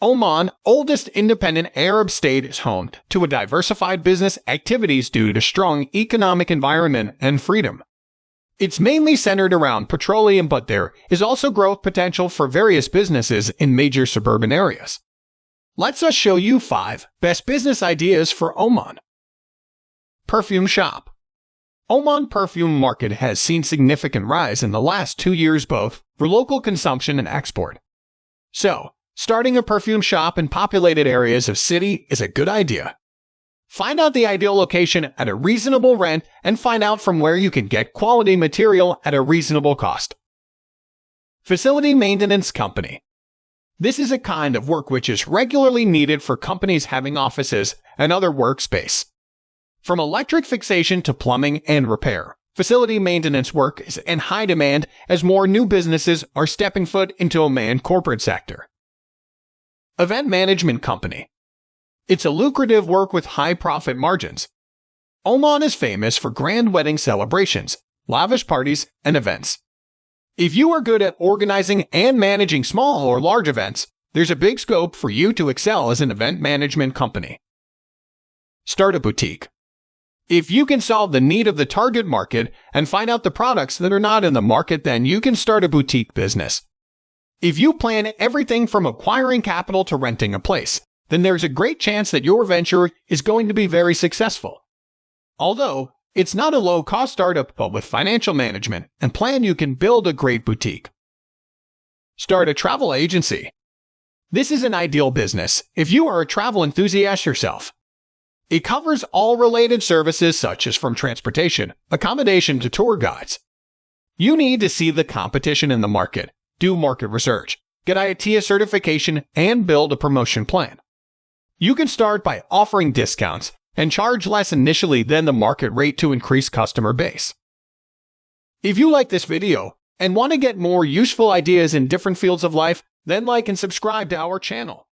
Oman, oldest independent Arab state, is home to a diversified business activities due to strong economic environment and freedom. It's mainly centered around petroleum, but there is also growth potential for various businesses in major suburban areas. Let's us show you 5 best business ideas for Oman. Perfume shop. Oman perfume market has seen significant rise in the last 2 years, both for local consumption and export. So, starting a perfume shop in populated areas of city is a good idea. Find out the ideal location at a reasonable rent and find out from where you can get quality material at a reasonable cost. Facility maintenance company. This is a kind of work which is regularly needed for companies having offices and other workspace. From electric fixation to plumbing and repair, facility maintenance work is in high demand as more new businesses are stepping foot into Oman corporate sector. Event management company. It's a lucrative work with high profit margins. Oman is famous for grand wedding celebrations, lavish parties, and events. If you are good at organizing and managing small or large events, there's a big scope for you to excel as an event management company. Start a boutique. If you can solve the need of the target market and find out the products that are not in the market, then you can start a boutique business. If you plan everything from acquiring capital to renting a place, then there's a great chance that your venture is going to be very successful. Although, it's not a low-cost startup, but with financial management and plan you can build a great boutique. Start a travel agency. This is an ideal business if you are a travel enthusiast yourself. It covers all related services such as from transportation, accommodation to tour guides. You need to see the competition in the market, do market research, get IATA certification, and build a promotion plan. You can start by offering discounts and charge less initially than the market rate to increase customer base. If you like this video and want to get more useful ideas in different fields of life, then like and subscribe to our channel.